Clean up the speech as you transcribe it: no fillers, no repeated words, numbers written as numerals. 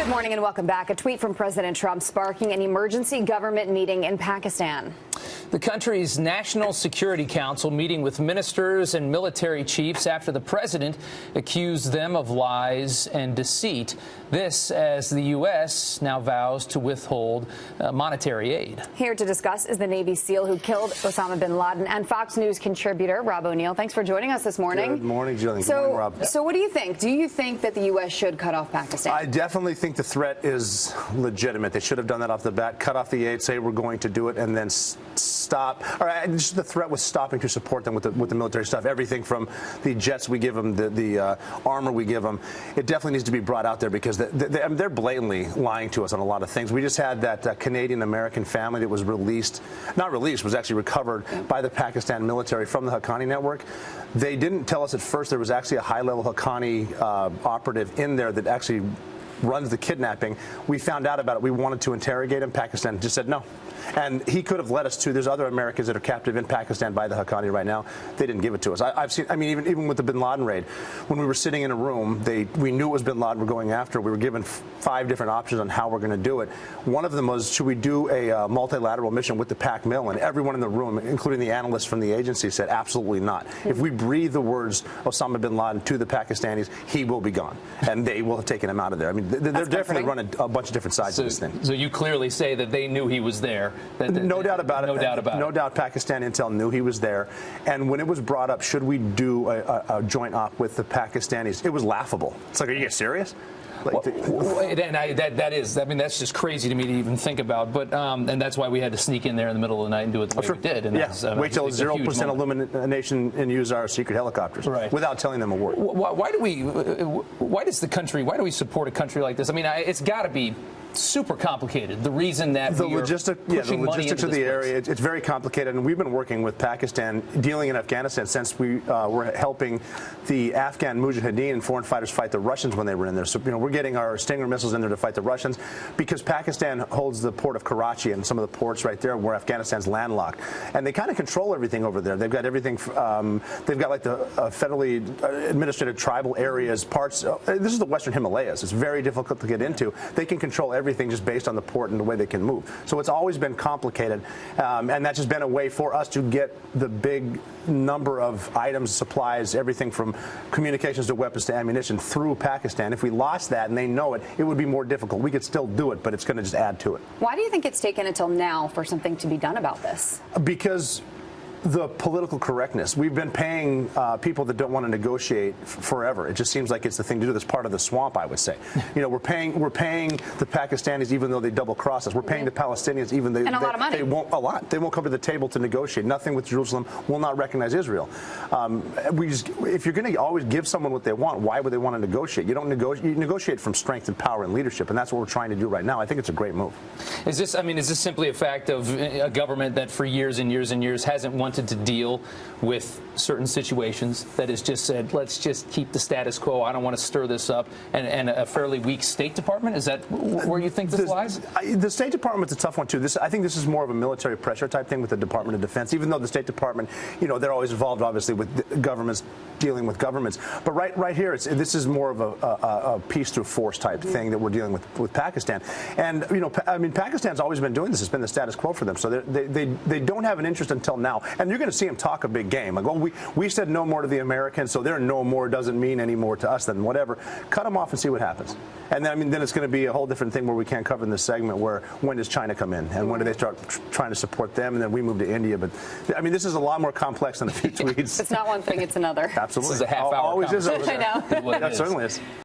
Good morning and welcome back. A tweet from President Trump sparking an emergency government meeting in Pakistan. The country's National Security Council meeting with ministers and military chiefs after the president accused them of lies and deceit. This as the U.S. now vows to withhold monetary aid. Here to discuss is the Navy SEAL who killed Osama bin Laden and Fox News contributor Rob O'Neill. Thanks for joining us this morning. Good morning, Jillian. Good morning, Rob. So what do you think? Do you think that the U.S. should cut off Pakistan? I definitely think the threat is legitimate. They should have done that off the bat, cut off the aid, say we're going to do it, and then stop. All right, just the threat was stopping to support them with the military stuff. Everything from the jets we give them, the armor we give them. It definitely needs to be brought out there because they're blatantly lying to us on a lot of things. We just had that Canadian-American family that was was actually recovered by the Pakistan military from the Haqqani network. They didn't tell us at first there was actually a high-level Haqqani operative in there that actually runs the kidnapping. We found out about it. We wanted to interrogate him. Pakistan just said no. And he could have led us to, there's other Americans that are captive in Pakistan by the Haqqani right now. They didn't give it to us. I've seen, I mean, even with the bin Laden raid, when we were sitting in a room, we knew it was bin Laden we're going after. We were given 5 different options on how we're going to do it. One of them was, should we do a multilateral mission with the Pac Mill? And everyone in the room, including the analysts from the agency, said absolutely not. If we breathe the words Osama bin Laden to the Pakistanis, he will be gone. And they will have taken him out of there. I mean, they're definitely running a bunch of different sides of this thing. So you clearly say that they knew he was there. No doubt about it. No doubt about it. No doubt Pakistan Intel knew he was there. And when it was brought up, should we do a joint op with the Pakistanis, it was laughable. It's like, are you serious? That's just crazy to me to even think about. But and that's why we had to sneak in there in the middle of the night and do it the way we did. And wait till 0% illumination and use our secret helicopters without telling them a word. Why do we support a country like this? I mean, it's got to be super complicated. The reason that the logistics of the area, it's very complicated, and we've been working with Pakistan, dealing in Afghanistan since we were helping the Afghan Mujahideen and foreign fighters fight the Russians when they were in there. So we're getting our Stinger missiles in there to fight the Russians because Pakistan holds the port of Karachi and some of the ports right there where Afghanistan's landlocked, and they kind of control everything over there. They've got everything. They've got like the federally administrated tribal areas, parts. This is the Western Himalayas. It's very difficult to get into. They can control everything just based on the port and the way they can move. So it's always been complicated, and that's just been a way for us to get the big number of items, supplies, everything from communications to weapons to ammunition through Pakistan. If we lost that and they know it, it would be more difficult. We could still do it, but it's going to just add to it. Why do you think it's taken until now for something to be done about this? Because the political correctness. We've been paying people that don't want to negotiate forever. It just seems like it's the thing to do. That's part of the swamp, I would say. We're paying the Pakistanis even though they double cross us. We're paying the Palestinians even though a lot of money. They won't come to the table to negotiate. Nothing with Jerusalem. Will not recognize Israel. If you're going to always give someone what they want, why would they want to negotiate? You don't negotiate. You negotiate from strength and power and leadership, and that's what we're trying to do right now. I think it's a great move. Is this simply a fact of a government that for years and years and years hasn't wanted to deal with certain situations, that has just said, let's just keep the status quo, I don't want to stir this up, and a fairly weak State Department? Is that where you think this lies? The State Department's a tough one, too. I think this is more of a military pressure type thing with the Department of Defense, even though the State Department, they're always involved, obviously, with governments dealing with governments. But right here, this is more of a peace through force type thing that we're dealing with Pakistan. And, Pakistan's always been doing this. It's been the status quo for them. So they don't have an interest until now. And you're going to see them talk a big game. Like, well, we said no more to the Americans, so their no more doesn't mean any more to us than whatever. Cut them off and see what happens. And then it's going to be a whole different thing where we can't cover in this segment where when does China come in and when do they start trying to support them, and then we move to India. But, this is a lot more complex than a few tweets. It's not one thing, it's another. Absolutely. This is a half-hour Always is over there. I know. That certainly is.